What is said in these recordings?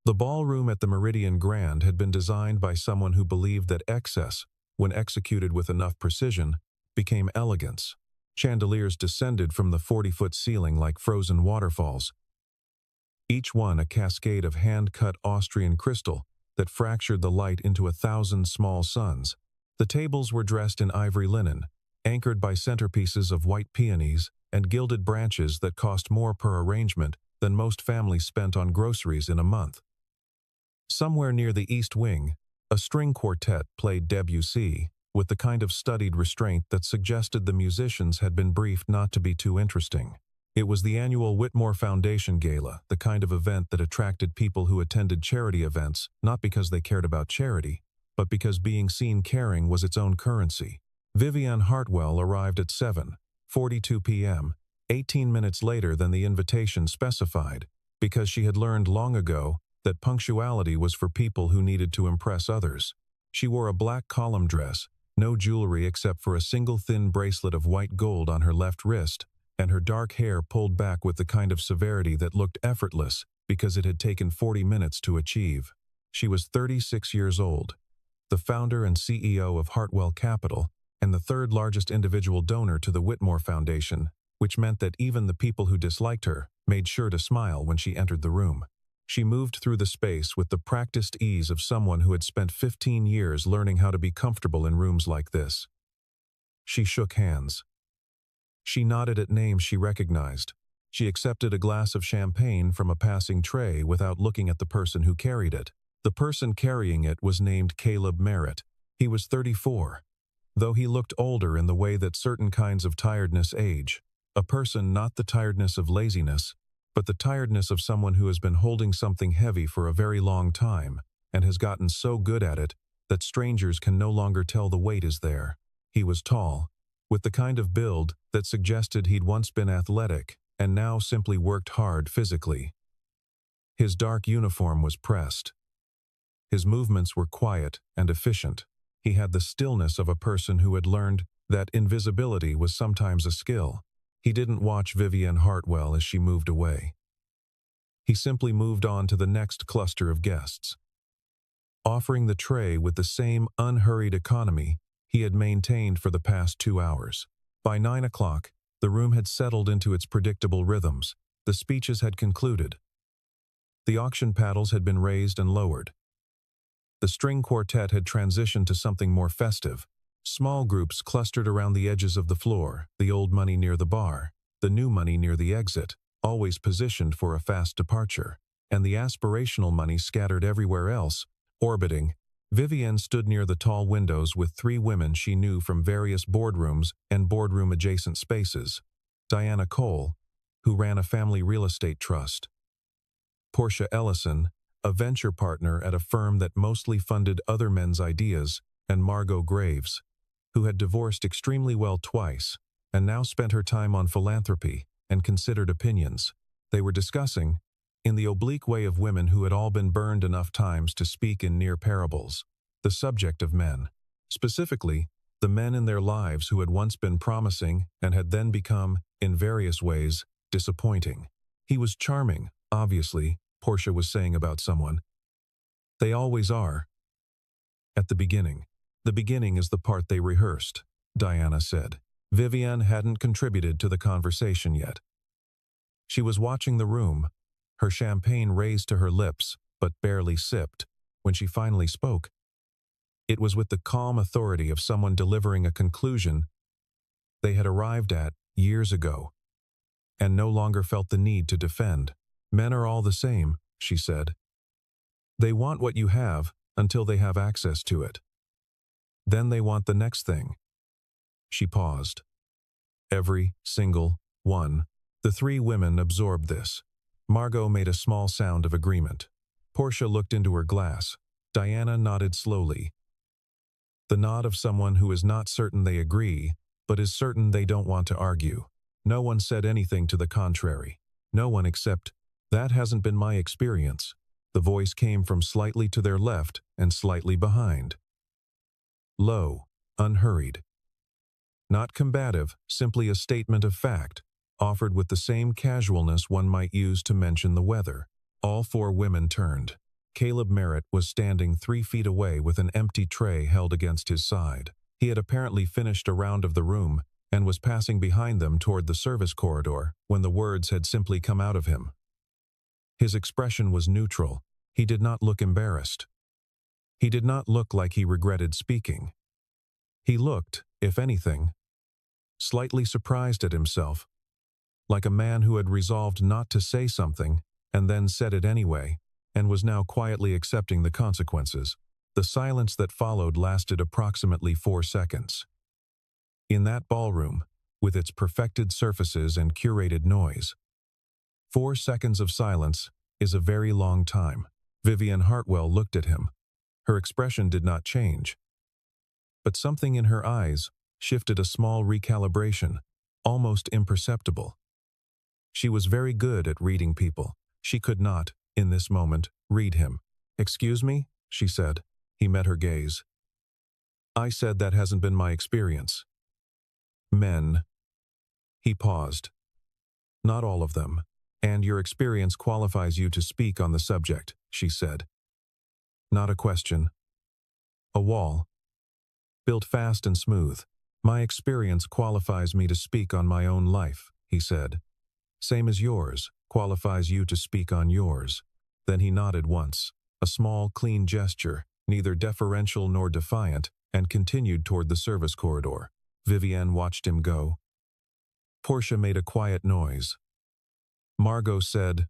The ballroom at the Meridian Grand had been designed by someone who believed that excess, when executed with enough precision, became elegance. Chandeliers descended from the 40-foot ceiling like frozen waterfalls, each one a cascade of hand-cut Austrian crystal that fractured the light into 1,000 small suns. The tables were dressed in ivory linen, anchored by centerpieces of white peonies and gilded branches that cost more per arrangement than most families spent on groceries in a month. Somewhere near the east wing, a string quartet played Debussy with the kind of studied restraint that suggested the musicians had been briefed not to be too interesting. It was the annual Whitmore Foundation Gala, the kind of event that attracted people who attended charity events not because they cared about charity, but because being seen caring was its own currency. Vivienne Hartwell arrived at 7:42 p.m., 18 minutes later than the invitation specified, because she had learned long ago that punctuality was for people who needed to impress others. She wore a black column dress, no jewelry except for a single thin bracelet of white gold on her left wrist, and her dark hair pulled back with the kind of severity that looked effortless because it had taken 40 minutes to achieve. She was 36 years old, the founder and CEO of Hartwell Capital, and the third largest individual donor to the Whitmore Foundation, which meant that even the people who disliked her made sure to smile when she entered the room. She moved through the space with the practiced ease of someone who had spent 15 years learning how to be comfortable in rooms like this. She shook hands. She nodded at names she recognized. She accepted a glass of champagne from a passing tray without looking at the person who carried it. The person carrying it was named Caleb Merritt. He was 34, though he looked older in the way that certain kinds of tiredness age. A person, not the tiredness of laziness, but the tiredness of someone who has been holding something heavy for a very long time and has gotten so good at it that strangers can no longer tell the weight is there. He was tall, with the kind of build that suggested he'd once been athletic and now simply worked hard physically. His dark uniform was pressed. His movements were quiet and efficient. He had the stillness of a person who had learned that invisibility was sometimes a skill. He didn't watch Vivienne Hartwell as she moved away. He simply moved on to the next cluster of guests, offering the tray with the same unhurried economy he had maintained for the past 2 hours. By 9 o'clock, the room had settled into its predictable rhythms. The speeches had concluded. The auction paddles had been raised and lowered. The string quartet had transitioned to something more festive. Small groups clustered around the edges of the floor, the old money near the bar, the new money near the exit, always positioned for a fast departure, and the aspirational money scattered everywhere else, orbiting. Vivienne stood near the tall windows with 3 women she knew from various boardrooms and boardroom-adjacent spaces. Diana Cole, who ran a family real estate trust. Portia Ellison, a venture partner at a firm that mostly funded other men's ideas, and Margot Graves, who had divorced extremely well twice and now spent her time on philanthropy and considered opinions. They were discussing, in the oblique way of women who had all been burned enough times to speak in near parables, the subject of men. Specifically, the men in their lives who had once been promising and had then become, in various ways, disappointing. He was charming, obviously, Portia was saying about someone. They always are. At the beginning. The beginning is the part they rehearsed, Diana said. Vivienne hadn't contributed to the conversation yet. She was watching the room, her champagne raised to her lips, but barely sipped, when she finally spoke. It was with the calm authority of someone delivering a conclusion they had arrived at years ago, and no longer felt the need to defend. Men are all the same, she said. They want what you have until they have access to it. Then they want the next thing. She paused. Every single one. The 3 women absorbed this. Margot made a small sound of agreement. Portia looked into her glass. Diana nodded slowly. The nod of someone who is not certain they agree, but is certain they don't want to argue. No one said anything to the contrary. No one except, "That hasn't been my experience." The voice came from slightly to their left and slightly behind. Low, unhurried. Not combative, simply a statement of fact, offered with the same casualness one might use to mention the weather. All 4 women turned. Caleb Merritt was standing 3 feet away with an empty tray held against his side. He had apparently finished a round of the room and was passing behind them toward the service corridor when the words had simply come out of him. His expression was neutral. He did not look embarrassed. He did not look like he regretted speaking. He looked, if anything, slightly surprised at himself, like a man who had resolved not to say something and then said it anyway, and was now quietly accepting the consequences. The silence that followed lasted approximately 4 seconds. In that ballroom, with its perfected surfaces and curated noise, 4 seconds of silence is a very long time. Vivian Hartwell looked at him. Her expression did not change, but something in her eyes shifted a small recalibration, almost imperceptible. She was very good at reading people. She could not, in this moment, read him. "Excuse me?" she said. He met her gaze. "I said that hasn't been my experience." "Men." He paused. "Not all of them. And your experience qualifies you to speak on the subject," she said. Not a question. A wall. Built fast and smooth. "My experience qualifies me to speak on my own life," he said. "Same as yours, qualifies you to speak on yours." Then he nodded once, a small, clean gesture, neither deferential nor defiant, and continued toward the service corridor. Vivienne watched him go. Portia made a quiet noise. Margot said,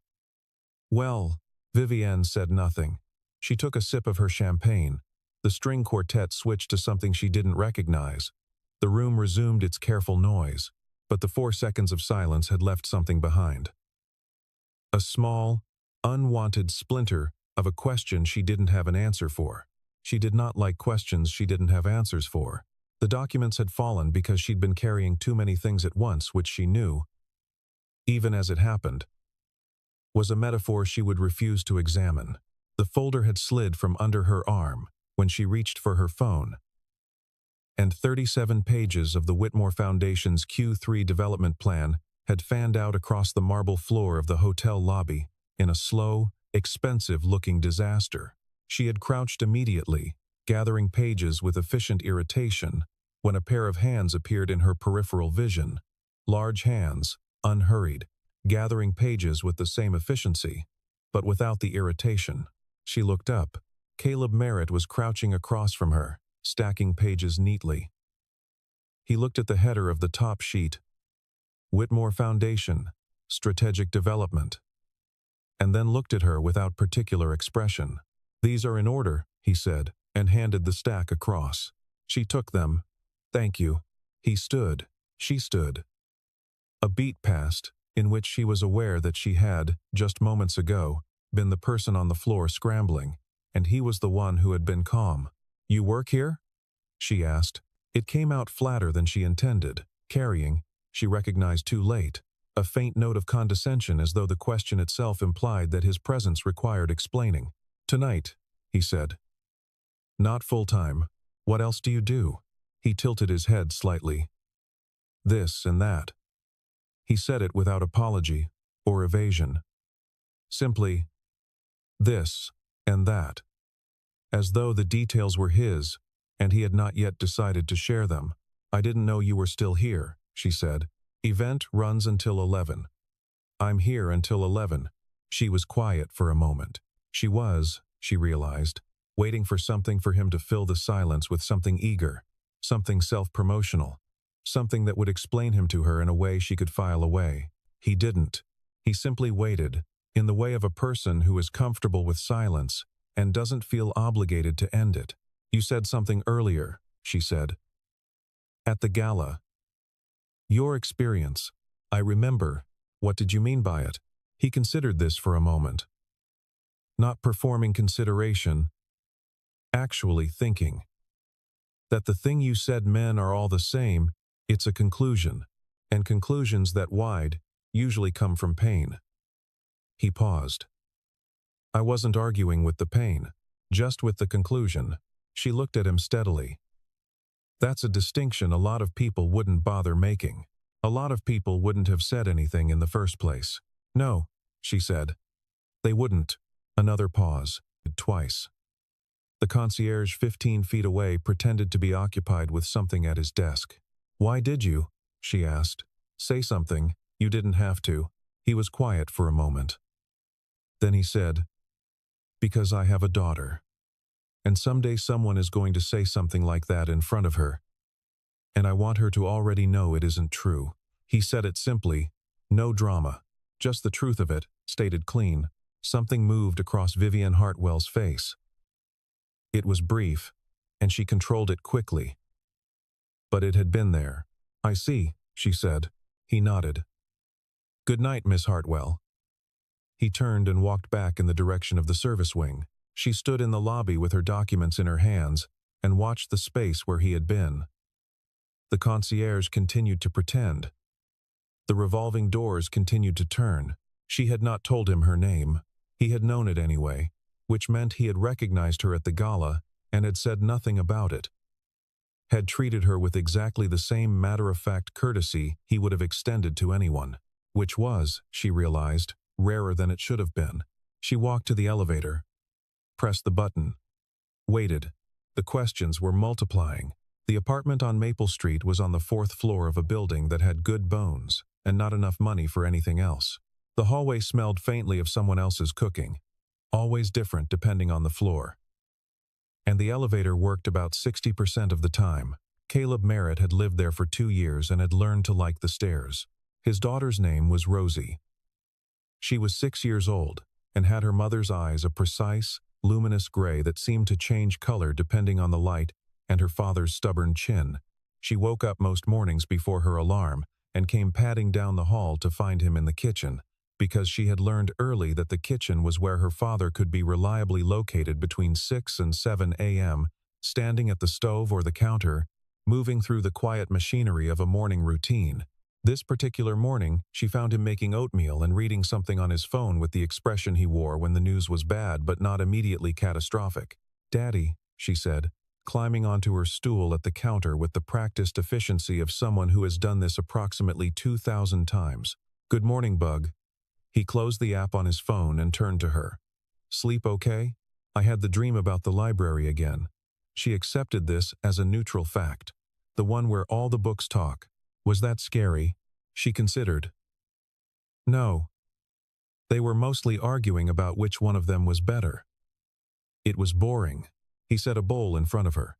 "Well." Vivienne said nothing. She took a sip of her champagne. The string quartet switched to something she didn't recognize. The room resumed its careful noise, but the 4 seconds of silence had left something behind. A small, unwanted splinter of a question she didn't have an answer for. She did not like questions she didn't have answers for. The documents had fallen because she'd been carrying too many things at once, which she knew, even as it happened, was a metaphor she would refuse to examine. The folder had slid from under her arm when she reached for her phone, and 37 pages of the Whitmore Foundation's Q3 development plan had fanned out across the marble floor of the hotel lobby in a slow, expensive-looking disaster. She had crouched immediately, gathering pages with efficient irritation, when a pair of hands appeared in her peripheral vision. Large hands, unhurried, gathering pages with the same efficiency, but without the irritation. She looked up. Caleb Merritt was crouching across from her, stacking pages neatly. He looked at the header of the top sheet, Whitmore Foundation, Strategic Development, and then looked at her without particular expression. "These are in order," he said, and handed the stack across. She took them. "Thank you." He stood. She stood. A beat passed, in which she was aware that she had, just moments ago, been the person on the floor scrambling, and he was the one who had been calm. "You work here?" she asked. It came out flatter than she intended, carrying, she recognized too late, a faint note of condescension, as though the question itself implied that his presence required explaining. "Tonight," he said. "Not full-time. What else do you do?" He tilted his head slightly. "This and that." He said it without apology or evasion. Simply, this and that, as though the details were his, and he had not yet decided to share them. "I didn't know you were still here," she said. "Event runs until 11. I'm here until 11. She was quiet for a moment. She was, she realized, waiting for something for him to fill the silence with something eager, something self-promotional, something that would explain him to her in a way she could file away. He didn't. He simply waited, in the way of a person who is comfortable with silence and doesn't feel obligated to end it. "You said something earlier," she said. "At the gala. Your experience. I remember. What did you mean by it?" He considered this for a moment. Not performing consideration, actually thinking. "That the thing you said, men are all the same, it's a conclusion, and conclusions that wide usually come from pain." He paused. "I wasn't arguing with the pain, just with the conclusion." She looked at him steadily. "That's a distinction a lot of people wouldn't bother making. A lot of people wouldn't have said anything in the first place." "No," she said. "They wouldn't." Another pause. nodded twice. The concierge 15 feet away pretended to be occupied with something at his desk. "Why did you?" she asked. "Say something. You didn't have to." He was quiet for a moment. Then he said, "Because I have a daughter. And someday someone is going to say something like that in front of her. And I want her to already know it isn't true." He said it simply, no drama, just the truth of it, stated clean. Something moved across Vivian Hartwell's face. It was brief, and she controlled it quickly. But it had been there. "I see," she said. He nodded. "Good night, Miss Hartwell." He turned and walked back in the direction of the service wing. She stood in the lobby with her documents in her hands and watched the space where he had been. The concierge continued to pretend. The revolving doors continued to turn. She had not told him her name. He had known it anyway, which meant he had recognized her at the gala and had said nothing about it. Had treated her with exactly the same matter-of-fact courtesy he would have extended to anyone, which was, she realized, rarer than it should have been. She walked to the elevator, pressed the button, waited. The questions were multiplying. The apartment on Maple Street was on the 4th floor of a building that had good bones and not enough money for anything else. The hallway smelled faintly of someone else's cooking, always different depending on the floor. And the elevator worked about 60% of the time. Caleb Merritt had lived there for 2 years and had learned to like the stairs. His daughter's name was Rosie. She was 6 years old and had her mother's eyes a precise, luminous gray that seemed to change color depending on the light, and her father's stubborn chin. She woke up most mornings before her alarm and came padding down the hall to find him in the kitchen, because she had learned early that the kitchen was where her father could be reliably located between 6 and 7 a.m., standing at the stove or the counter, moving through the quiet machinery of a morning routine. This particular morning, she found him making oatmeal and reading something on his phone with the expression he wore when the news was bad but not immediately catastrophic. "Daddy," she said, climbing onto her stool at the counter with the practiced efficiency of someone who has done this approximately 2,000 times. "Good morning, Bug." He closed the app on his phone and turned to her. "Sleep okay? I had the dream about the library again." She accepted this as a neutral fact. The one where all the books talk. Was that scary? She considered. No. They were mostly arguing about which one of them was better. It was boring. He set a bowl in front of her.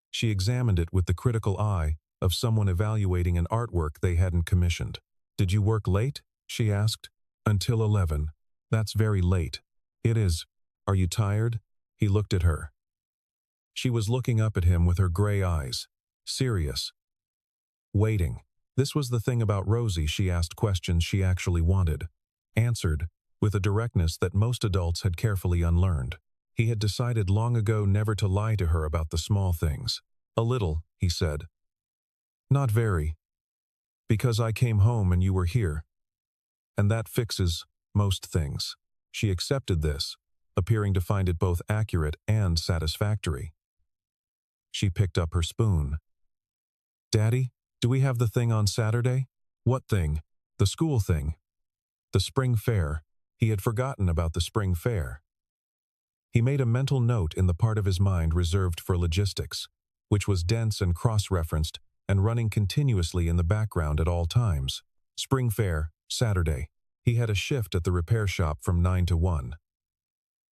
She examined it with the critical eye of someone evaluating an artwork they hadn't commissioned. "Did you work late?" she asked. "Until 11. That's very late." "It is. Are you tired?" He looked at her. She was looking up at him with her gray eyes. Serious. Waiting. This was the thing about Rosie, she asked questions she actually wanted. Answered, with a directness that most adults had carefully unlearned. He had decided long ago never to lie to her about the small things. "A little," he said. "Not very. Because I came home and you were here. And that fixes most things." She accepted this, appearing to find it both accurate and satisfactory. She picked up her spoon. "Daddy, do we have the thing on Saturday?" "What thing?" "The school thing. The spring fair." He had forgotten about the spring fair. He made a mental note in the part of his mind reserved for logistics, which was dense and cross-referenced and running continuously in the background at all times. Spring fair, Saturday. He had a shift at the repair shop from 9 to 1.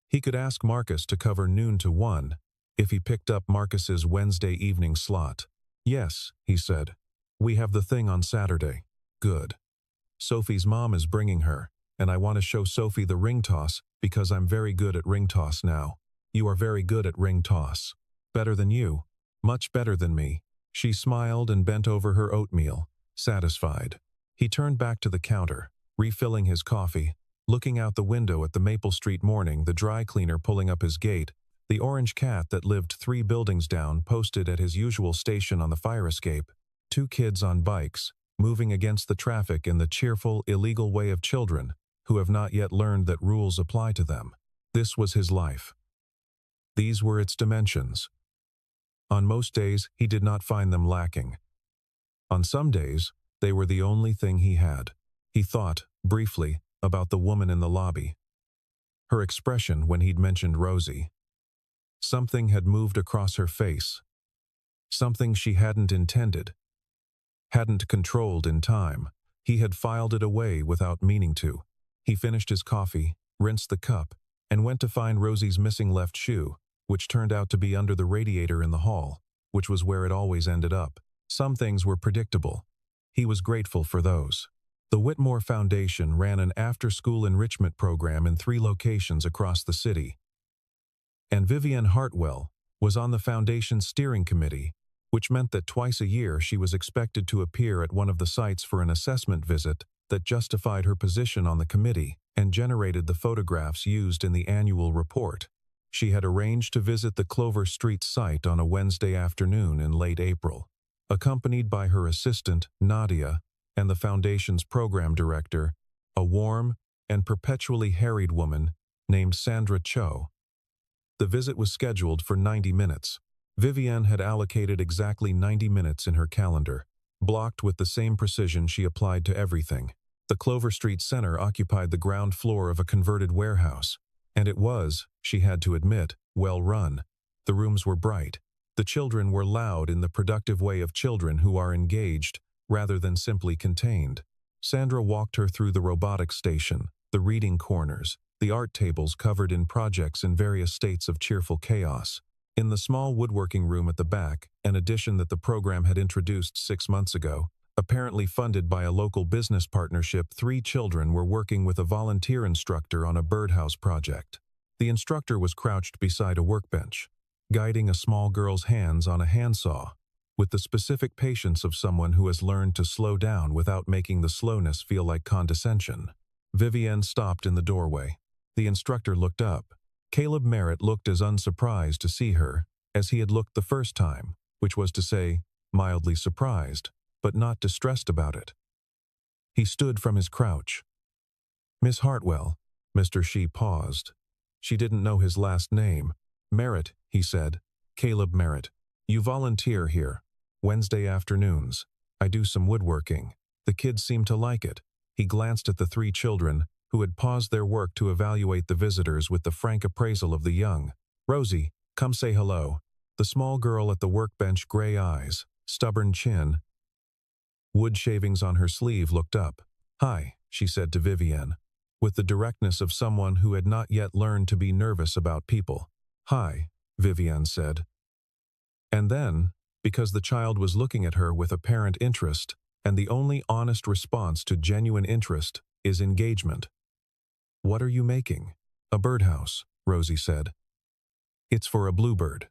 He could ask Marcus to cover noon to 1 if he picked up Marcus's Wednesday evening slot. "Yes," he said. "We have the thing on Saturday." "Good. Sophie's mom is bringing her, and I want to show Sophie the ring toss because I'm very good at ring toss now." "You are very good at ring toss." "Better than you. Much better than me." She smiled and bent over her oatmeal, satisfied. He turned back to the counter, refilling his coffee, looking out the window at the Maple Street morning, the dry cleaner pulling up his gate, the orange cat that lived 3 buildings down posted at his usual station on the fire escape, 2 kids on bikes, moving against the traffic in the cheerful, illegal way of children who have not yet learned that rules apply to them. This was his life. These were its dimensions. On most days, he did not find them lacking. On some days, they were the only thing he had. He thought, briefly, about the woman in the lobby. her expression when he'd mentioned Rosie. Something had moved across her face. Something she hadn't intended, hadn't controlled in time. He had filed it away without meaning to. He finished his coffee, rinsed the cup, and went to find Rosie's missing left shoe, which turned out to be under the radiator in the hall, which was where it always ended up. Some things were predictable. He was grateful for those. The Whitmore Foundation ran an after-school enrichment program in 3 locations across the city, and Vivienne Hartwell was on the foundation's steering committee, which meant that twice a year she was expected to appear at one of the sites for an assessment visit that justified her position on the committee and generated the photographs used in the annual report. She had arranged to visit the Clover Street site on a Wednesday afternoon in late April, accompanied by her assistant, Nadia, and the foundation's program director, a warm and perpetually harried woman named Sandra Cho. The visit was scheduled for 90 minutes. Vivienne had allocated exactly 90 minutes in her calendar, blocked with the same precision she applied to everything. The Clover Street Center occupied the ground floor of a converted warehouse, and it was, she had to admit, well run. The rooms were bright. The children were loud in the productive way of children who are engaged rather than simply contained. Sandra walked her through the robotics station, the reading corners, the art tables covered in projects in various states of cheerful chaos. In the small woodworking room at the back, an addition that the program had introduced 6 months ago, apparently funded by a local business partnership, 3 children were working with a volunteer instructor on a birdhouse project. The instructor was crouched beside a workbench, guiding a small girl's hands on a handsaw, with the specific patience of someone who has learned to slow down without making the slowness feel like condescension. Vivienne stopped in the doorway. The instructor looked up. Caleb Merritt looked as unsurprised to see her as he had looked the first time, which was to say, mildly surprised, but not distressed about it. He stood from his crouch. "Miss Hartwell." Mr. She paused. She didn't know his last name. "Merritt," he said. "Caleb Merritt. You volunteer here. Wednesday afternoons. I do some woodworking." The kids seemed to like it. He glanced at the 3 children, who had paused their work to evaluate the visitors with the frank appraisal of the young. "Rosie, come say hello." The small girl at the workbench, gray eyes, stubborn chin, wood shavings on her sleeve, looked up. "Hi," she said to Vivienne, with the directness of someone who had not yet learned to be nervous about people. "Hi," Vivienne said. And then, because the child was looking at her with apparent interest, and the only honest response to genuine interest is engagement. "What are you making?" "A birdhouse," Rosie said. "It's for a bluebird."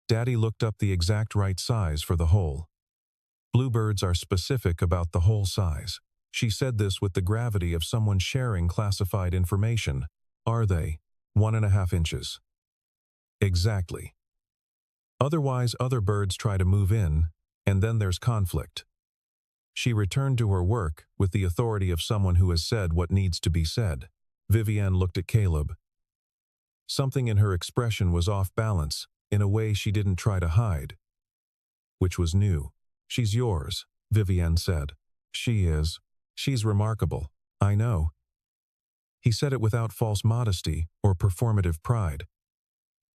Daddy looked up the exact right size for the hole. Bluebirds are specific about the hole size. She said this with the gravity of someone sharing classified information. "Are they 1.5 inches?" "Exactly. Otherwise, other birds try to move in, and then there's conflict." She returned to her work with the authority of someone who has said what needs to be said. Vivienne looked at Caleb. Something in her expression was off balance, in a way she didn't try to hide, which was new. "She's yours," Vivienne said. "She is. She's remarkable. I know." He said it without false modesty or performative pride.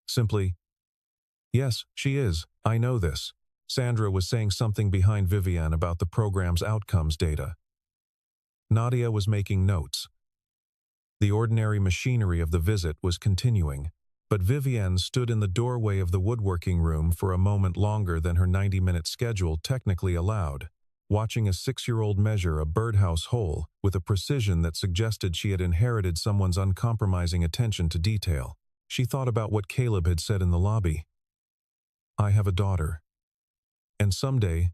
Simply, "Yes, she is. I know this." Sandra was saying something behind Vivienne about the program's outcomes data. Nadia was making notes. The ordinary machinery of the visit was continuing, but Vivienne stood in the doorway of the woodworking room for a moment longer than her 90-minute schedule technically allowed, watching a 6-year-old measure a birdhouse hole with a precision that suggested she had inherited someone's uncompromising attention to detail. She thought about what Caleb had said in the lobby. "I have a daughter. And someday,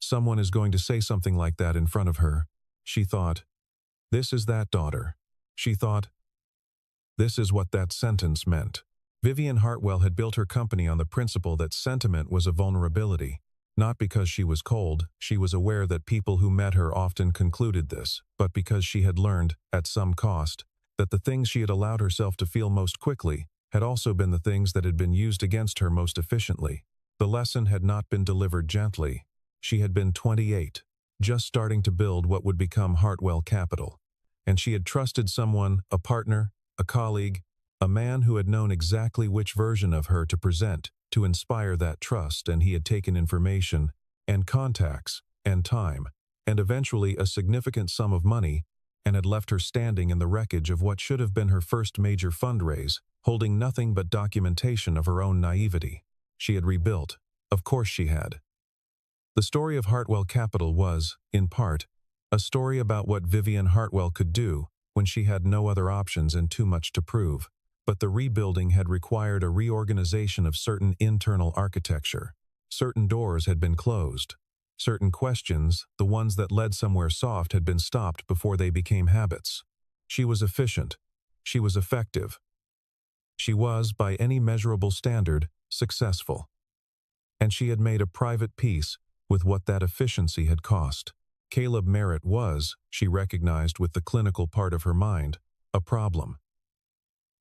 someone is going to say something like that in front of her." She thought, "This is that daughter." She thought, "This is what that sentence meant." Vivienne Hartwell had built her company on the principle that sentiment was a vulnerability. Not because she was cold, she was aware that people who met her often concluded this, but because she had learned, at some cost, that the things she had allowed herself to feel most quickly had also been the things that had been used against her most efficiently. The lesson had not been delivered gently. She had been 28, just starting to build what would become Hartwell Capital, and she had trusted someone, a partner, a colleague, a man who had known exactly which version of her to present to inspire that trust, and he had taken information and contacts and time and eventually a significant sum of money and had left her standing in the wreckage of what should have been her first major fundraise, holding nothing but documentation of her own naivety. She had rebuilt. Of course she had. The story of Hartwell Capital was, in part, a story about what Vivian Hartwell could do when she had no other options and too much to prove. But the rebuilding had required a reorganization of certain internal architecture. Certain doors had been closed. Certain questions, the ones that led somewhere soft, had been stopped before they became habits. She was efficient. She was effective. She was, by any measurable standard, successful. And she had made a private peace with what that efficiency had cost. Caleb Merritt was, she recognized with the clinical part of her mind, a problem.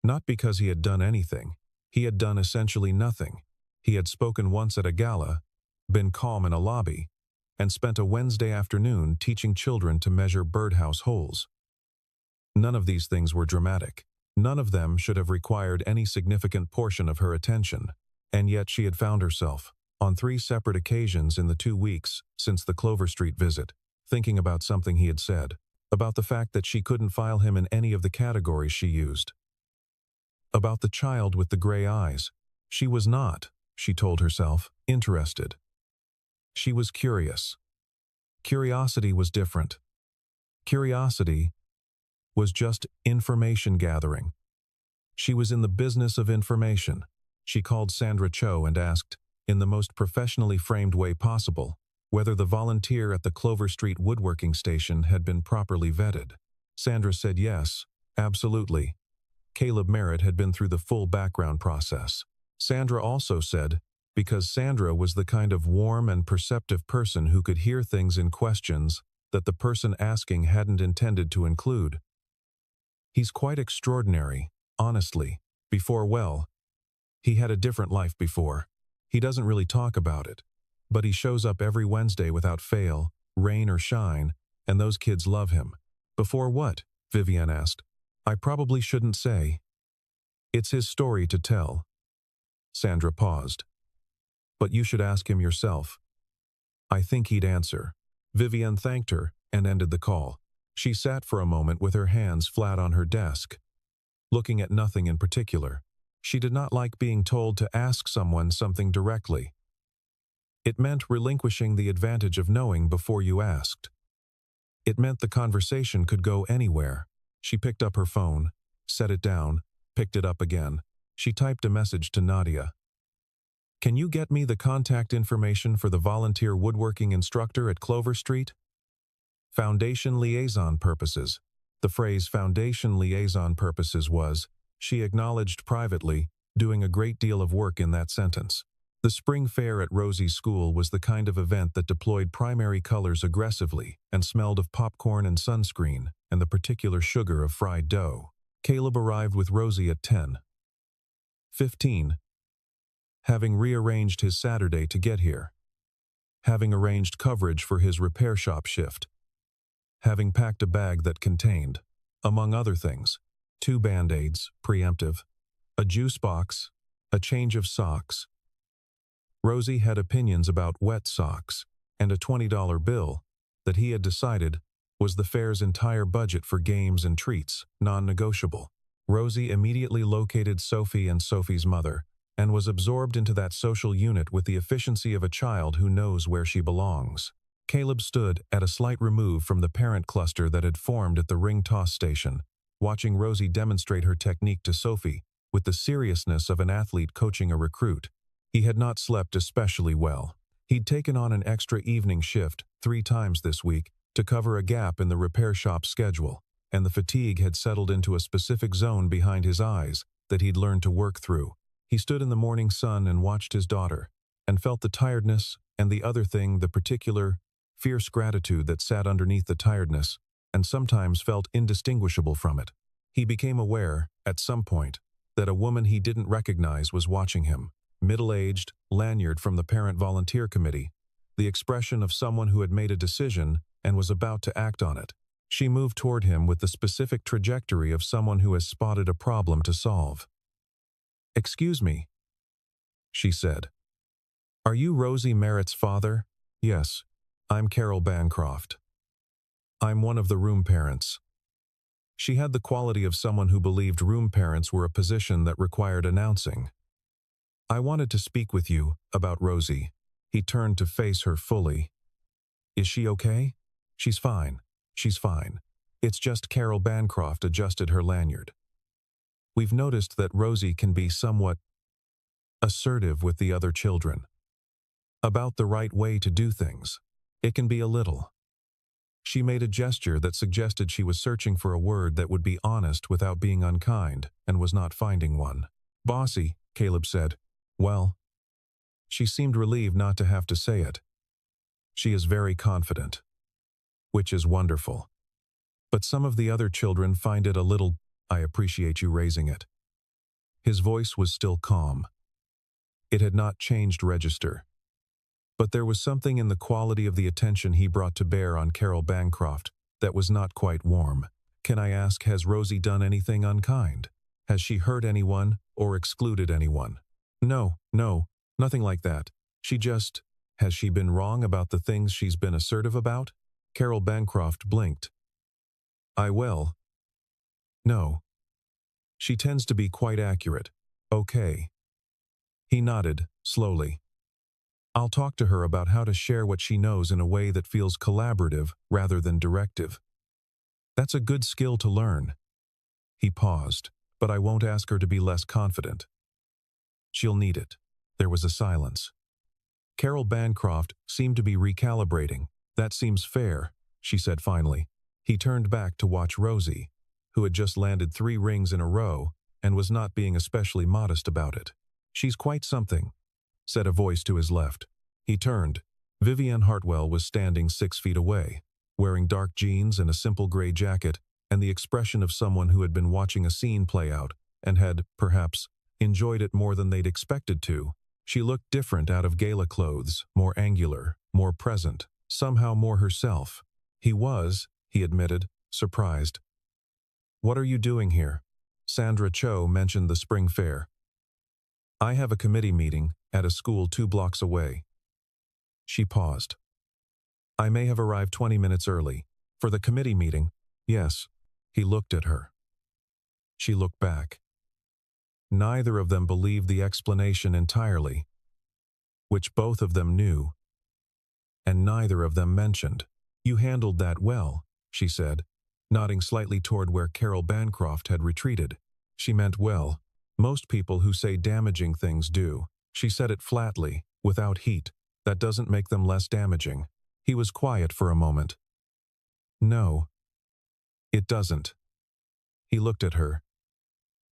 Not because he had done anything. He had done essentially nothing. He had spoken once at a gala, been calm in a lobby, and spent a Wednesday afternoon teaching children to measure birdhouse holes. None of these things were dramatic. None of them should have required any significant portion of her attention. And yet she had found herself, on 3 separate occasions in the 2 weeks since the Clover Street visit, thinking about something he had said, about the fact that she couldn't file him in any of the categories she used. About the child with the gray eyes. She was not, she told herself, interested. She was curious. Curiosity was different. Curiosity was just information gathering. She was in the business of information. She called Sandra Cho and asked, in the most professionally framed way possible, whether the volunteer at the Clover Street woodworking station had been properly vetted. Sandra said yes, absolutely. Caleb Merritt had been through the full background process. Sandra also said, because Sandra was the kind of warm and perceptive person who could hear things in questions that the person asking hadn't intended to include. He's quite extraordinary, honestly. He had a different life before. He doesn't really talk about it. But he shows up every Wednesday without fail, rain or shine, and those kids love him. Before what? Vivian asked. I probably shouldn't say. It's his story to tell. Sandra paused. But you should ask him yourself. I think he'd answer. Vivian thanked her and ended the call. She sat for a moment with her hands flat on her desk, looking at nothing in particular. She did not like being told to ask someone something directly. It meant relinquishing the advantage of knowing before you asked. It meant the conversation could go anywhere. She picked up her phone, set it down, picked it up again. She typed a message to Nadia. Can you get me the contact information for the volunteer woodworking instructor at Clover Street? Foundation liaison purposes. The phrase foundation liaison purposes was, she acknowledged privately, doing a great deal of work in that sentence. The spring fair at Rosie's school was the kind of event that deployed primary colors aggressively and smelled of popcorn and sunscreen and the particular sugar of fried dough. Caleb arrived with Rosie at 10:15, having rearranged his Saturday to get here, having arranged coverage for his repair shop shift, having packed a bag that contained, among other things, 2 Band-Aids, preemptive, a juice box, a change of socks. Rosie had opinions about wet socks and a $20 bill that he had decided was the fair's entire budget for games and treats, non-negotiable. Rosie immediately located Sophie and Sophie's mother and was absorbed into that social unit with the efficiency of a child who knows where she belongs. Caleb stood at a slight remove from the parent cluster that had formed at the ring toss station, watching Rosie demonstrate her technique to Sophie with the seriousness of an athlete coaching a recruit. He had not slept especially well. He'd taken on an extra evening shift 3 times this week to cover a gap in the repair shop's schedule, and the fatigue had settled into a specific zone behind his eyes that he'd learned to work through. He stood in the morning sun and watched his daughter, and felt the tiredness and the other thing, the particular, fierce gratitude that sat underneath the tiredness, and sometimes felt indistinguishable from it. He became aware, at some point, that a woman he didn't recognize was watching him. Middle-aged, lanyard from the parent volunteer committee, the expression of someone who had made a decision and was about to act on it. She moved toward him with the specific trajectory of someone who has spotted a problem to solve. "Excuse me," she said. "Are you Rosie Merritt's father?" "Yes. I'm Carol Bancroft. I'm one of the room parents." She had the quality of someone who believed room parents were a position that required announcing. "I wanted to speak with you about Rosie." He turned to face her fully. "Is she okay?" "She's fine. She's fine. It's just Carol Bancroft adjusted her lanyard. We've noticed that Rosie can be somewhat assertive with the other children. About the right way to do things. It can be a little." She made a gesture that suggested she was searching for a word that would be honest without being unkind, and was not finding one. "Bossy," Caleb said. "Well." She seemed relieved not to have to say it. "She is very confident. Which is wonderful. But some of the other children find it a little. I appreciate you raising it." His voice was still calm. It had not changed register. But there was something in the quality of the attention he brought to bear on Carol Bancroft that was not quite warm. "Can I ask, has Rosie done anything unkind? Has she hurt anyone or excluded anyone?" No, nothing like that. She just, has she been wrong about the things she's been assertive about?" Carol Bancroft blinked. "No. She tends to be quite accurate." "Okay." He nodded, slowly. "I'll talk to her about how to share what she knows in a way that feels collaborative rather than directive. That's a good skill to learn." He paused. "But I won't ask her to be less confident. She'll need it." There was a silence. Carol Bancroft seemed to be recalibrating. "That seems fair," she said finally. He turned back to watch Rosie, who had just landed 3 rings in a row and was not being especially modest about it. "She's quite something," said a voice to his left. He turned. Vivienne Hartwell was standing 6 feet away, wearing dark jeans and a simple gray jacket, and the expression of someone who had been watching a scene play out and had, perhaps, enjoyed it more than they'd expected to. She looked different out of gala clothes, more angular, more present, somehow more herself. He admitted, surprised. "What are you doing here?" Sandra Cho mentioned the spring fair. "I have a committee meeting at a school 2 blocks away." She paused. "I may have arrived 20 minutes early. For the committee meeting?" "Yes." He looked at her. She looked back. Neither of them believed the explanation entirely, which both of them knew, and neither of them mentioned. "You handled that well," she said, nodding slightly toward where Carol Bancroft had retreated. She meant well. Most people who say damaging things do. She said it flatly, without heat. That doesn't make them less damaging. He was quiet for a moment. "No, it doesn't." He looked at her.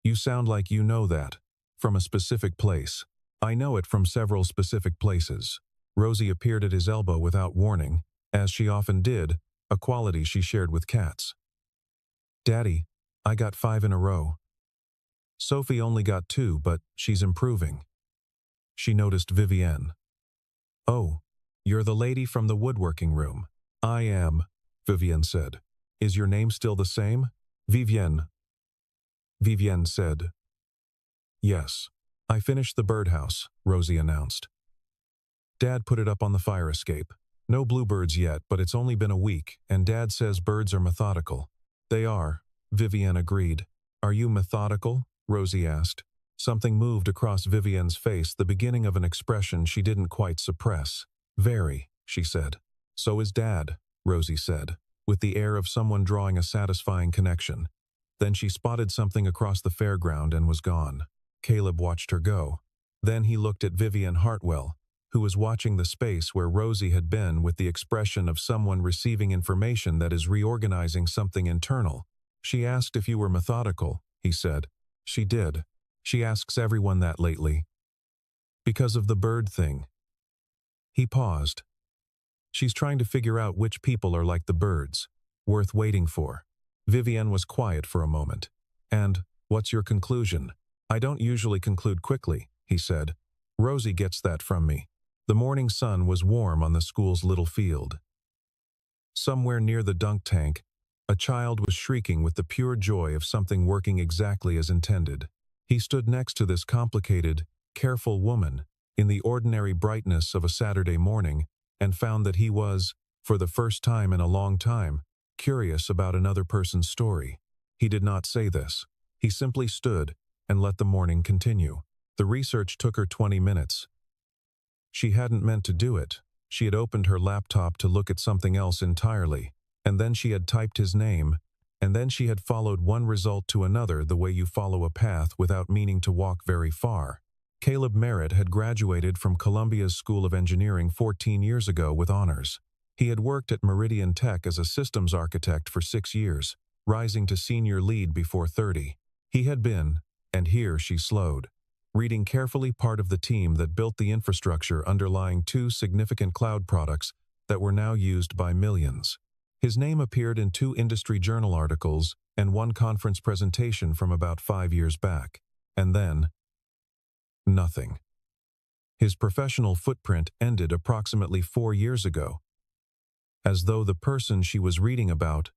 "You sound like you know that. From a specific place." "I know it from several specific places." Rosie appeared at his elbow without warning, as she often did, a quality she shared with cats. "Daddy, I got 5 in a row." Sophie only got 2, but she's improving. She noticed Vivienne. "Oh, you're the lady from the woodworking room." "I am," Vivienne said. "Is your name still the same?" Vivienne said. "Yes. I finished the birdhouse," Rosie announced. "Dad put it up on the fire escape. No bluebirds yet, but it's only been a week, and Dad says birds are methodical." "They are," Vivienne agreed. "Are you methodical?" Rosie asked. Something moved across Vivienne's face, the beginning of an expression she didn't quite suppress. "Very," she said. "So is Dad," Rosie said, with the air of someone drawing a satisfying connection. Then she spotted something across the fairground and was gone. Caleb watched her go. Then he looked at Vivienne Hartwell, who was watching the space where Rosie had been with the expression of someone receiving information that is reorganizing something internal. "She asked if you were methodical," he said. "She did. She asks everyone that lately. Because of the bird thing." He paused. "She's trying to figure out which people are like the birds, worth waiting for." Vivienne was quiet for a moment. "And, what's your conclusion?" "I don't usually conclude quickly," he said. "Rosie gets that from me." The morning sun was warm on the school's little field. Somewhere near the dunk tank, A child was shrieking with the pure joy of something working exactly as intended. He stood next to this complicated, careful woman in the ordinary brightness of a Saturday morning and found that he was, for the first time in a long time, curious about another person's story. He did not say this. He simply stood and let the morning continue. The research took her 20 minutes. She hadn't meant to do it. She had opened her laptop to look at something else entirely, and then she had typed his name, and then she had followed one result to another the way you follow a path without meaning to walk very far. Caleb Merritt had graduated from Columbia's School of Engineering 14 years ago with honors. He had worked at Meridian Tech as a systems architect for 6 years, rising to senior lead before 30. He had been, and here she slowed, reading carefully part of the team that built the infrastructure underlying 2 significant cloud products that were now used by millions. His name appeared in 2 industry journal articles and 1 conference presentation from about 5 years back. And then, nothing. His professional footprint ended approximately 4 years ago, as though the person she was reading about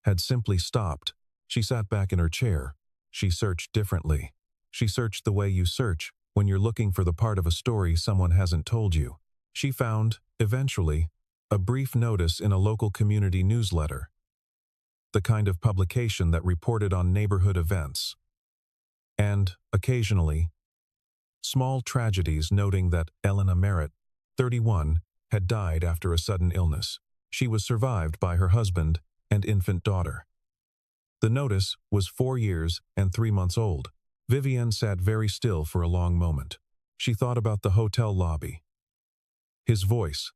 had simply stopped. She sat back in her chair. She searched differently. She searched the way you search when you're looking for the part of a story someone hasn't told you. She found, eventually, a brief notice in a local community newsletter, the kind of publication that reported on neighborhood events, and, occasionally, small tragedies noting that Elena Merritt, 31, had died after a sudden illness. She was survived by her husband and infant daughter. The notice was 4 years and 3 months old. Vivienne sat very still for a long moment. She thought about the hotel lobby. His voice.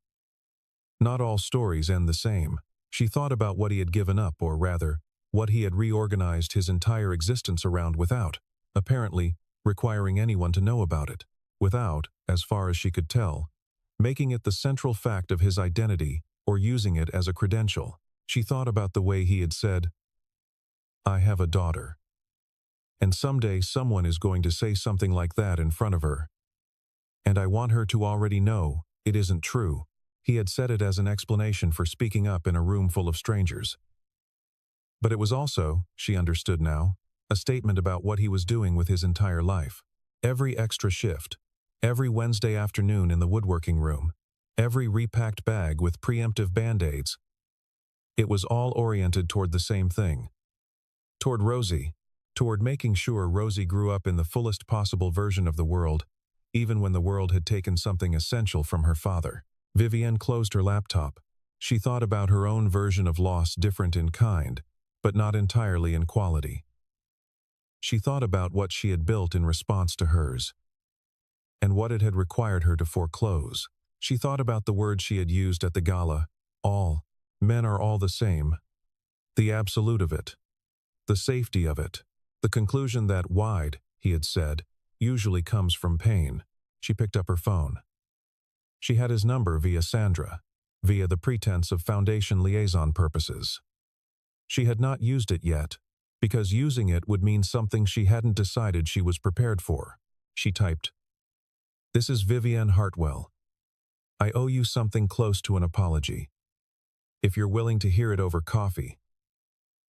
Not all stories end the same. She thought about what he had given up, or rather, what he had reorganized his entire existence around without, apparently, requiring anyone to know about it. Without, as far as she could tell, making it the central fact of his identity or using it as a credential. She thought about the way he had said, "I have a daughter." And someday someone is going to say something like that in front of her. And I want her to already know it isn't true. He had said it as an explanation for speaking up in a room full of strangers. But it was also, she understood now, a statement about what he was doing with his entire life. Every extra shift, every Wednesday afternoon in the woodworking room, every repacked bag with preemptive band-aids. It was all oriented toward the same thing. Toward Rosie. Toward making sure Rosie grew up in the fullest possible version of the world, even when the world had taken something essential from her father. Vivienne closed her laptop. She thought about her own version of loss, different in kind, but not entirely in quality. She thought about what she had built in response to hers, and what it had required her to foreclose. She thought about the words she had used at the gala, all, men are all the same, the absolute of it, the safety of it, the conclusion that wide, he had said, usually comes from pain. She picked up her phone. She had his number via Sandra, via the pretense of foundation liaison purposes. She had not used it yet, because using it would mean something she hadn't decided she was prepared for. She typed, "This is Vivienne Hartwell. I owe you something close to an apology. If you're willing to hear it over coffee,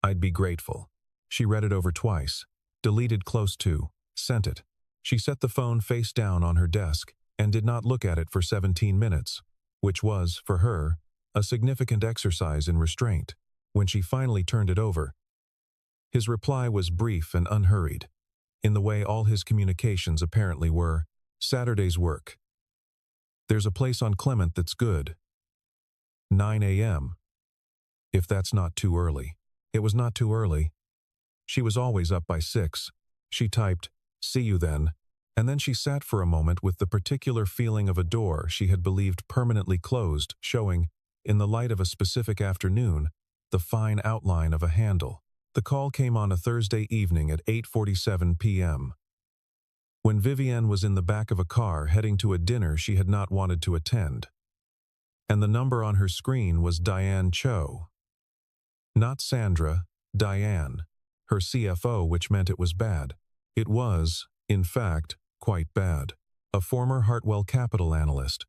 I'd be grateful." She read it over twice, deleted close to, sent it. She set the phone face down on her desk and did not look at it for 17 minutes, which was, for her, a significant exercise in restraint. When she finally turned it over, his reply was brief and unhurried, in the way all his communications apparently were. "Saturday's work. There's a place on Clement that's good. 9 a.m. If that's not too early." It was not too early. She was always up by 6. She typed, "See you then," and then she sat for a moment with the particular feeling of a door she had believed permanently closed, showing, in the light of a specific afternoon, the fine outline of a handle. The call came on a Thursday evening at 8:47 p.m. when Vivienne was in the back of a car heading to a dinner she had not wanted to attend. And the number on her screen was Diane Cho. Not Sandra, Diane, her CFO, which meant it was bad. It was, in fact, quite bad. A former Hartwell Capital analyst,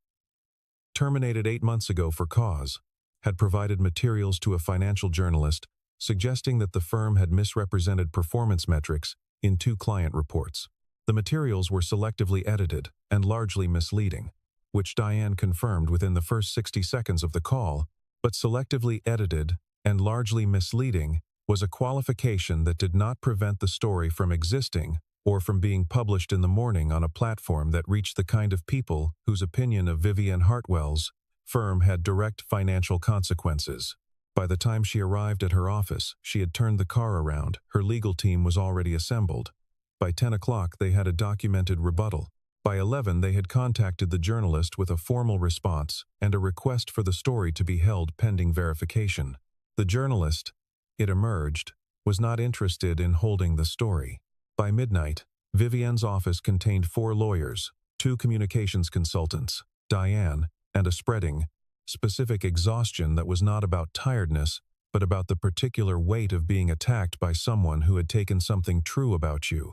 terminated 8 months ago for cause, had provided materials to a financial journalist suggesting that the firm had misrepresented performance metrics in 2 client reports. The materials were selectively edited and largely misleading, which Diane confirmed within the first 60 seconds of the call, but selectively edited and largely misleading was a qualification that did not prevent the story from existing or from being published in the morning on a platform that reached the kind of people whose opinion of Vivienne Hartwell's firm had direct financial consequences. By the time she arrived at her office, she had turned the car around. Her legal team was already assembled. By 10 o'clock, they had a documented rebuttal. By 11, they had contacted the journalist with a formal response and a request for the story to be held pending verification. The journalist, it emerged, was not interested in holding the story. By midnight, Vivienne's office contained 4 lawyers, 2 communications consultants, Diane, and a spreading, specific exhaustion that was not about tiredness, but about the particular weight of being attacked by someone who had taken something true about you.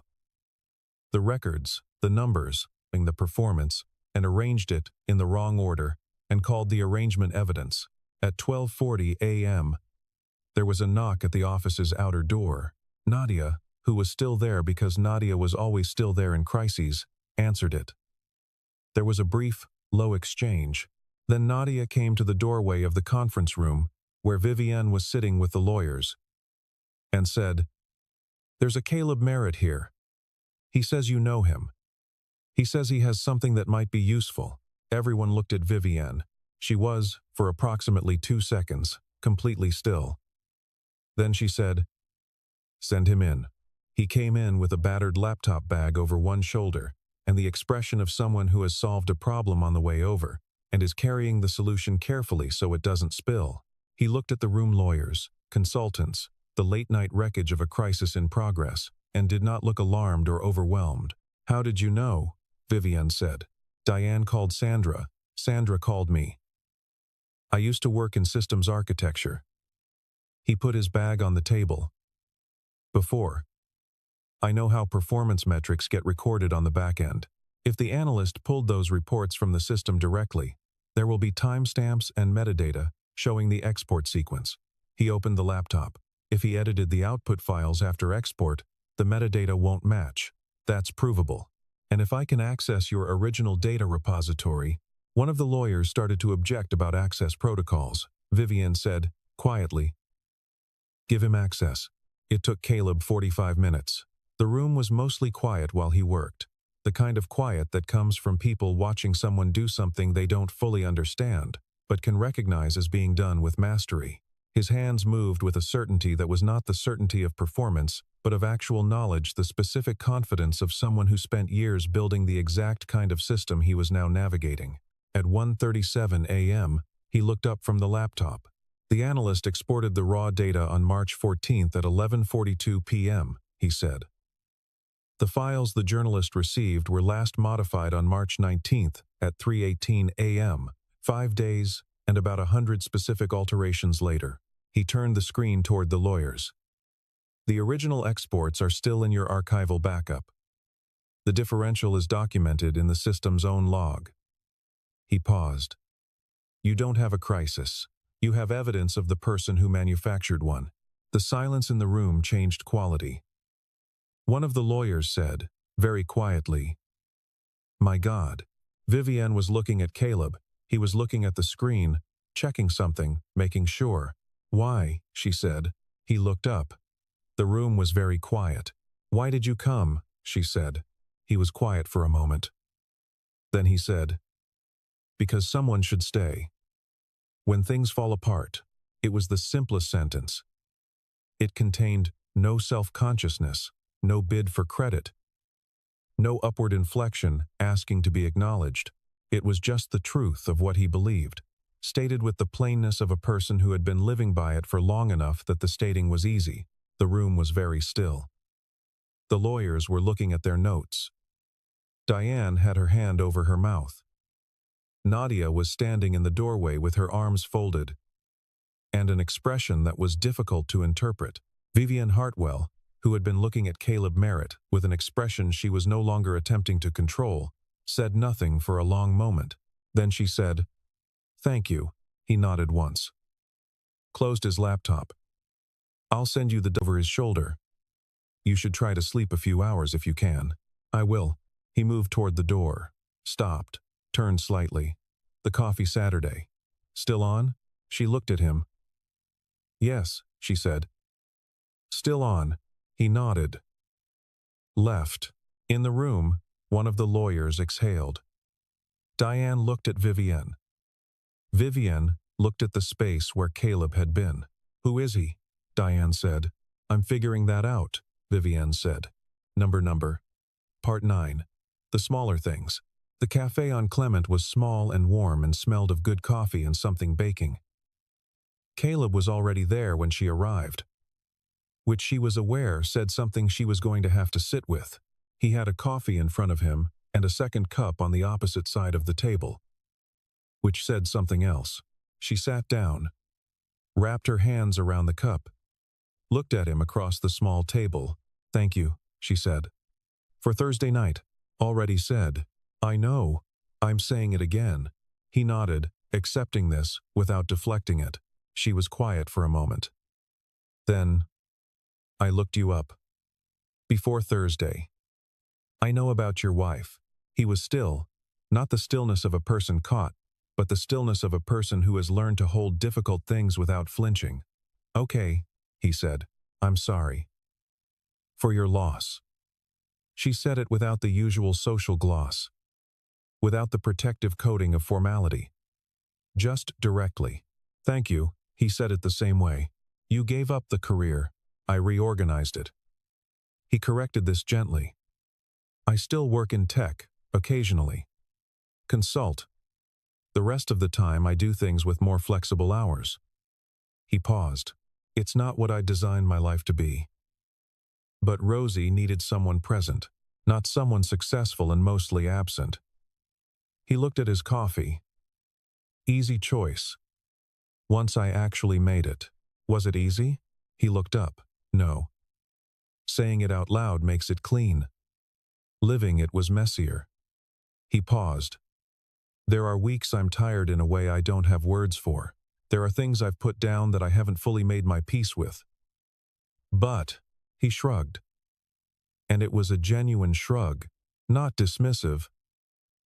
The records, the numbers, the performance, and arranged it in the wrong order, and called the arrangement evidence. At 12:40 a.m., there was a knock at the office's outer door. Nadia, who was still there because Nadia was always still there in crises, answered it. There was a brief, low exchange. Then Nadia came to the doorway of the conference room, where Vivienne was sitting with the lawyers, and said, "There's a Caleb Merritt here. He says you know him. He says he has something that might be useful." Everyone looked at Vivienne. She was, for approximately 2 seconds, completely still. Then she said, "Send him in." He came in with a battered laptop bag over one shoulder and the expression of someone who has solved a problem on the way over and is carrying the solution carefully so it doesn't spill. He looked at the room lawyers, consultants, the late-night wreckage of a crisis in progress, and did not look alarmed or overwhelmed. "How did you know?" Vivienne said. "Diane called Sandra. Sandra called me. I used to work in systems architecture." He put his bag on the table. "Before. I know how performance metrics get recorded on the back end. If the analyst pulled those reports from the system directly, there will be timestamps and metadata showing the export sequence." He opened the laptop. If he edited the output files after export, the metadata won't match. That's provable. And if I can access your original data repository, one of the lawyers started to object about access protocols. Vivienne said, quietly, "Give him access." It took Caleb 45 minutes. The room was mostly quiet while he worked, the kind of quiet that comes from people watching someone do something they don't fully understand, but can recognize as being done with mastery. His hands moved with a certainty that was not the certainty of performance, but of actual knowledge, the specific confidence of someone who spent years building the exact kind of system he was now navigating. At 1:37 a.m., he looked up from the laptop. The analyst exported the raw data on March 14th at 11:42 p.m., he said. The files the journalist received were last modified on March 19th at 3:18 a.m., 5 days and about 100 specific alterations later. He turned the screen toward the lawyers. "The original exports are still in your archival backup. The differential is documented in the system's own log." He paused. "You don't have a crisis. You have evidence of the person who manufactured one." The silence in the room changed quality. One of the lawyers said, very quietly, "My God." Vivienne was looking at Caleb. He was looking at the screen, checking something, making sure. "Why?" she said. He looked up. The room was very quiet. "Why did you come?" she said. He was quiet for a moment. Then he said, "Because someone should stay. When things fall apart." It was the simplest sentence. It contained no self-consciousness, no bid for credit, no upward inflection asking to be acknowledged. It was just the truth of what he believed, stated with the plainness of a person who had been living by it for long enough that the stating was easy. The room was very still. The lawyers were looking at their notes. Diane had her hand over her mouth. Nadia was standing in the doorway with her arms folded, and an expression that was difficult to interpret. Vivienne Hartwell, who had been looking at Caleb Merritt with an expression she was no longer attempting to control, said nothing for a long moment. Then she said, "Thank you." He nodded once. Closed his laptop. I'll send you the over his shoulder. You should try to sleep a few hours if you can. I will. He moved toward the door, stopped, turned slightly. The coffee Saturday. Still on? She looked at him. Yes, she said. Still on. He nodded. Left. In the room, one of the lawyers exhaled. Diane looked at Vivienne. Vivienne looked at the space where Caleb had been. Who is he? Diane said. I'm figuring that out, Vivienne said. Number. Part 9. The smaller things. The cafe on Clement was small and warm and smelled of good coffee and something baking. Caleb was already there when she arrived, which she was aware said something she was going to have to sit with. He had a coffee in front of him and a second cup on the opposite side of the table, which said something else. She sat down, wrapped her hands around the cup, looked at him across the small table. Thank you, she said. For Thursday night. Already said. I know. I'm saying it again. He nodded, accepting this without deflecting it. She was quiet for a moment. Then, I looked you up. Before Thursday. I know about your wife. He was still, not the stillness of a person caught, but the stillness of a person who has learned to hold difficult things without flinching. Okay, he said. I'm sorry. For your loss. She said it without the usual social gloss, without the protective coating of formality. Just directly. Thank you, he said it the same way. You gave up the career. I reorganized it. He corrected this gently. I still work in tech, occasionally. Consult. The rest of the time I do things with more flexible hours. He paused. It's not what I designed my life to be. But Rosie needed someone present, not someone successful and mostly absent. He looked at his coffee. Easy choice. Once I actually made it. Was it easy? He looked up. No. Saying it out loud makes it clean. Living it was messier. He paused. There are weeks I'm tired in a way I don't have words for. There are things I've put down that I haven't fully made my peace with. But, he shrugged. And it was a genuine shrug, not dismissive,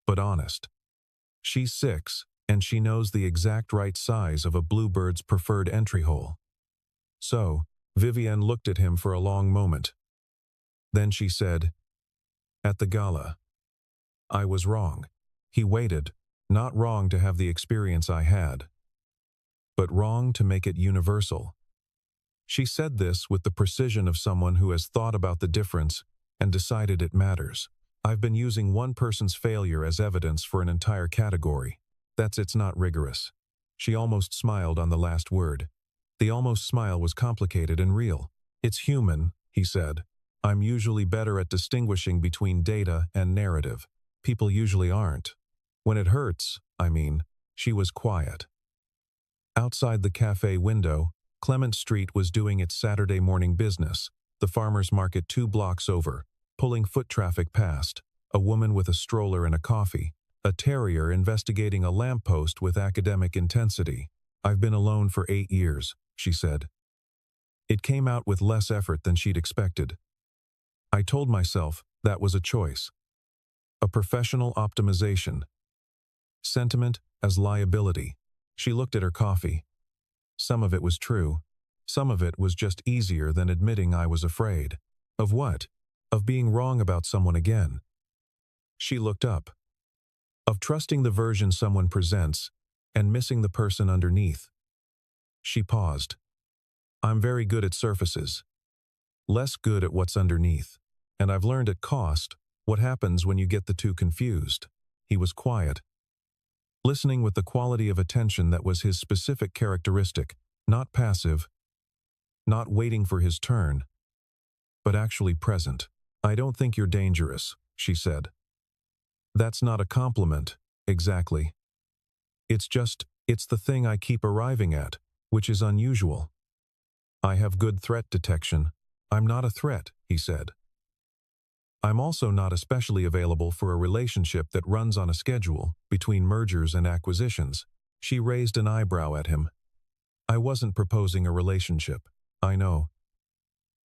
but honest. She's 6, and she knows the exact right size of a bluebird's preferred entry hole. So, Vivienne looked at him for a long moment. Then she said, at the gala. I was wrong. He waited, not wrong to have the experience I had, but wrong to make it universal. She said this with the precision of someone who has thought about the difference and decided it matters. I've been using one person's failure as evidence for an entire category. It's not rigorous. She almost smiled on the last word. The almost smile was complicated and real. It's human, he said. I'm usually better at distinguishing between data and narrative. People usually aren't. When it hurts, I mean. She was quiet. Outside the cafe window, Clement Street was doing its Saturday morning business, the farmer's market 2 blocks over, pulling foot traffic past, a woman with a stroller and a coffee, a terrier investigating a lamppost with academic intensity. I've been alone for 8 years, she said. It came out with less effort than she'd expected. I told myself that was a choice. A professional optimization. Sentiment as liability. She looked at her coffee. Some of it was true. Some of it was just easier than admitting I was afraid. Of what? Of being wrong about someone again. She looked up. Of trusting the version someone presents and missing the person underneath. She paused. I'm very good at surfaces. Less good at what's underneath. And I've learned at cost what happens when you get the two confused. He was quiet, listening with the quality of attention that was his specific characteristic, not passive, not waiting for his turn, but actually present. I don't think you're dangerous, she said. That's not a compliment, exactly. It's the thing I keep arriving at, which is unusual. I have good threat detection. I'm not a threat, he said. I'm also not especially available for a relationship that runs on a schedule between mergers and acquisitions. She raised an eyebrow at him. I wasn't proposing a relationship. I know.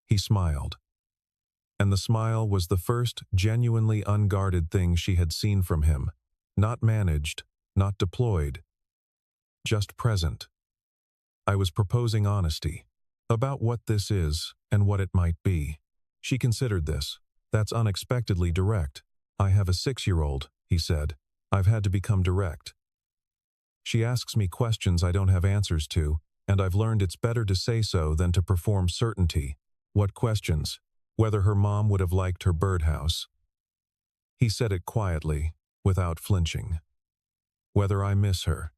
He smiled. And the smile was the first genuinely unguarded thing she had seen from him. Not managed, not deployed, just present. I was proposing honesty. About what this is and what it might be. She considered this. That's unexpectedly direct. I have a 6-year-old, he said. I've had to become direct. She asks me questions I don't have answers to, and I've learned it's better to say so than to perform certainty. What questions? Whether her mom would have liked her birdhouse. He said it quietly, without flinching. Whether I miss her.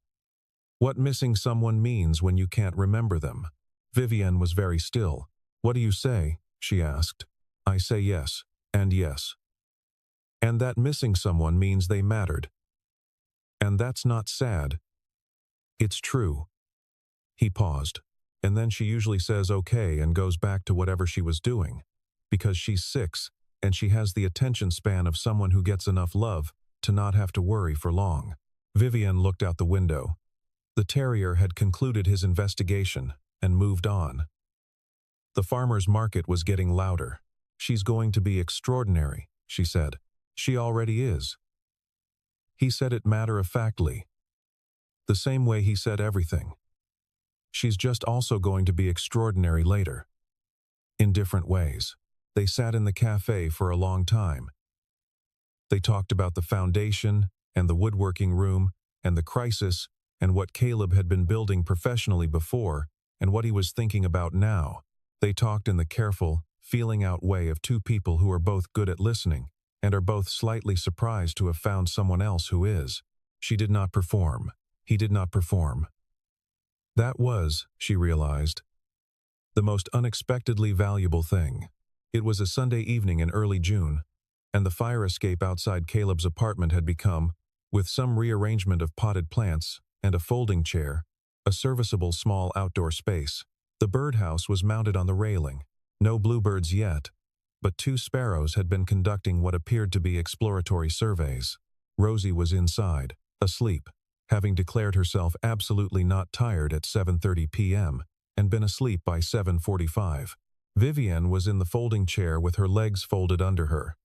What missing someone means when you can't remember them. Vivienne was very still. What do you say? She asked. I say yes, and yes. And that missing someone means they mattered. And that's not sad. It's true. He paused, and then she usually says okay and goes back to whatever she was doing. Because she's 6, and she has the attention span of someone who gets enough love to not have to worry for long. Vivienne looked out the window. The terrier had concluded his investigation and moved on. The farmer's market was getting louder. She's going to be extraordinary, she said. She already is. He said it matter-of-factly. The same way he said everything. She's just also going to be extraordinary later. In different ways. They sat in the cafe for a long time. They talked about the foundation and the woodworking room and the crisis and what Caleb had been building professionally before and what he was thinking about now. They talked in the careful, feeling-out way of two people who are both good at listening and are both slightly surprised to have found someone else who is. She did not perform. He did not perform. That was, she realized, the most unexpectedly valuable thing. It was a Sunday evening in early June, and the fire escape outside Caleb's apartment had become, with some rearrangement of potted plants and a folding chair, a serviceable small outdoor space. The birdhouse was mounted on the railing. No bluebirds yet, but 2 sparrows had been conducting what appeared to be exploratory surveys. Rosie was inside, asleep, having declared herself absolutely not tired at 7:30 p.m. and been asleep by 7:45. Vivienne was in the folding chair with her legs folded under her,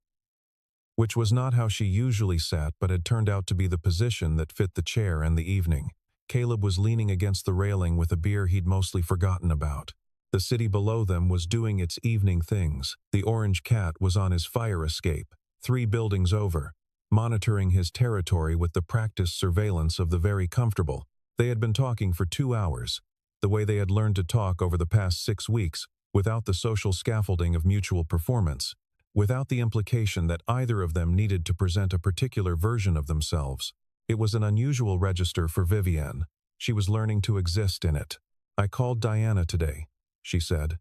which was not how she usually sat but had turned out to be the position that fit the chair and the evening. Caleb was leaning against the railing with a beer he'd mostly forgotten about. The city below them was doing its evening things. The orange cat was on his fire escape, 3 buildings over, monitoring his territory with the practiced surveillance of the very comfortable. They had been talking for 2 hours, the way they had learned to talk over the past 6 weeks, without the social scaffolding of mutual performance, without the implication that either of them needed to present a particular version of themselves. It was an unusual register for Vivienne. She was learning to exist in it. I called Diana today, she said.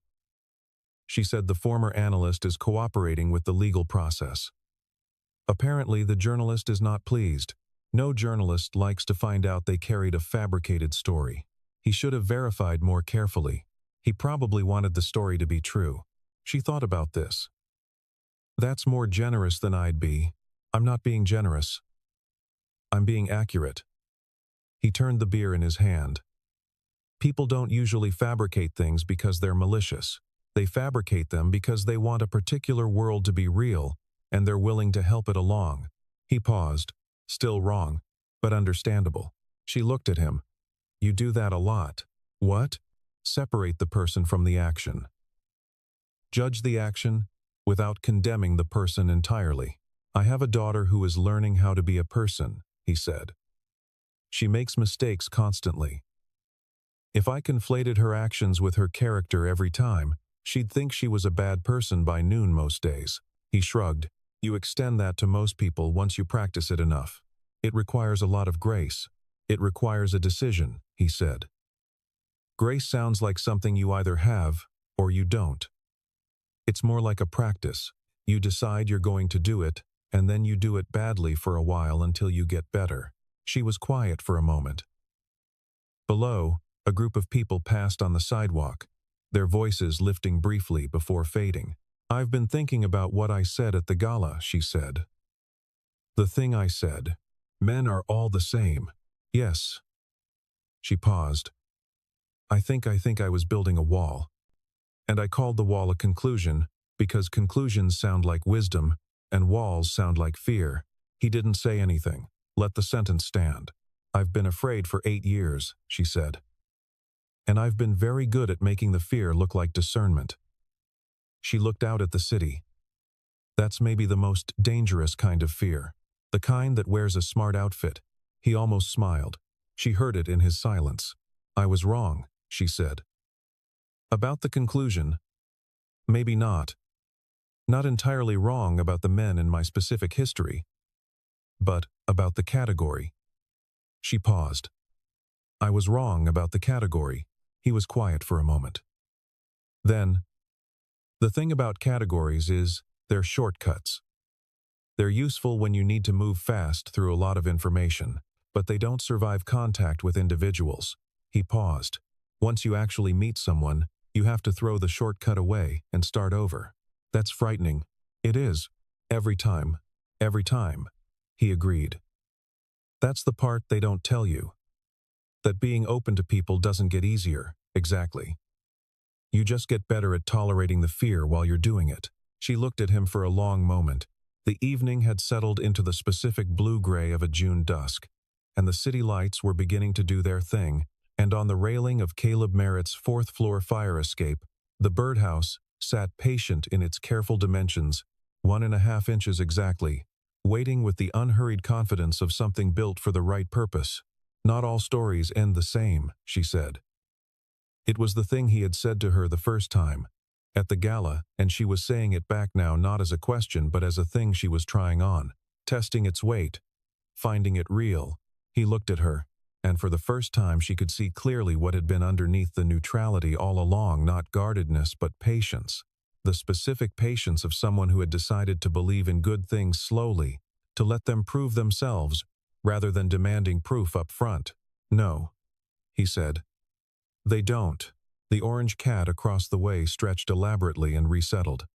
She said the former analyst is cooperating with the legal process. Apparently, the journalist is not pleased. No journalist likes to find out they carried a fabricated story. He should have verified more carefully. He probably wanted the story to be true. She thought about this. That's more generous than I'd be. I'm not being generous. I'm being accurate. He turned the beer in his hand. People don't usually fabricate things because they're malicious. They fabricate them because they want a particular world to be real, and they're willing to help it along. He paused. Still wrong, but understandable. She looked at him. You do that a lot. What? Separate the person from the action. Judge the action without condemning the person entirely. I have a daughter who is learning how to be a person, he said. She makes mistakes constantly. If I conflated her actions with her character every time, she'd think she was a bad person by noon most days. He shrugged. You extend that to most people once you practice it enough. It requires a lot of grace. It requires a decision, he said. Grace sounds like something you either have or you don't. It's more like a practice. You decide you're going to do it, and then you do it badly for a while until you get better. She was quiet for a moment. Below, a group of people passed on the sidewalk, their voices lifting briefly before fading. I've been thinking about what I said at the gala, she said. The thing I said. Men are all the same. Yes. She paused. I think I was building a wall. And I called the wall a conclusion, because conclusions sound like wisdom, and walls sound like fear. He didn't say anything. Let the sentence stand. I've been afraid for 8 years, she said. And I've been very good at making the fear look like discernment. She looked out at the city. That's maybe the most dangerous kind of fear. The kind that wears a smart outfit. He almost smiled. She heard it in his silence. I was wrong, she said. About the conclusion? Maybe not. Not entirely wrong about the men in my specific history. But about the category. She paused. I was wrong about the category. He was quiet for a moment. Then, the thing about categories is, they're shortcuts. They're useful when you need to move fast through a lot of information, but they don't survive contact with individuals. He paused. Once you actually meet someone, you have to throw the shortcut away and start over. That's frightening. It is. Every time. Every time. He agreed. That's the part they don't tell you. That being open to people doesn't get easier, exactly. You just get better at tolerating the fear while you're doing it. She looked at him for a long moment. The evening had settled into the specific blue-gray of a June dusk, and the city lights were beginning to do their thing, and on the railing of Caleb Merritt's fourth-floor fire escape, the birdhouse sat patient in its careful dimensions, 1.5 inches exactly, waiting with the unhurried confidence of something built for the right purpose. Not all stories end the same, she said. It was the thing he had said to her the first time, at the gala, and she was saying it back now not as a question but as a thing she was trying on, testing its weight, finding it real. He looked at her, and for the first time she could see clearly what had been underneath the neutrality all along, not guardedness but patience. The specific patience of someone who had decided to believe in good things slowly, to let them prove themselves, rather than demanding proof up front. No, he said. They don't. The orange cat across the way stretched elaborately and resettled.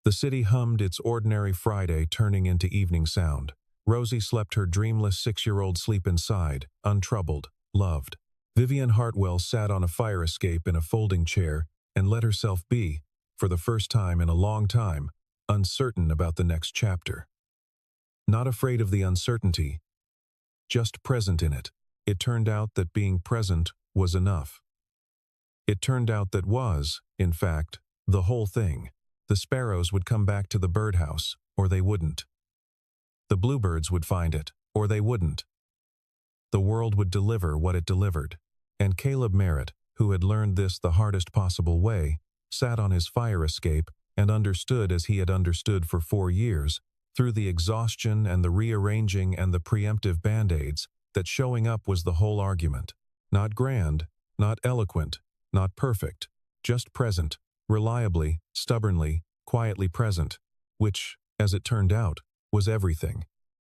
The city hummed its ordinary Friday, turning into evening sound. Rosie slept her dreamless 6-year-old sleep inside, untroubled, loved. Vivian Hartwell sat on a fire escape in a folding chair and let herself be, for the first time in a long time, uncertain about the next chapter. Not afraid of the uncertainty, just present in it. It turned out that being present was enough. It turned out that was, in fact, the whole thing. The sparrows would come back to the birdhouse, or they wouldn't. The bluebirds would find it, or they wouldn't. The world would deliver what it delivered. And Caleb Merritt, who had learned this the hardest possible way, sat on his fire escape and understood as he had understood for 4 years, through the exhaustion and the rearranging and the preemptive band-aids, that showing up was the whole argument. Not grand, not eloquent, not perfect, just present, reliably, stubbornly, quietly present, which, as it turned out, was everything.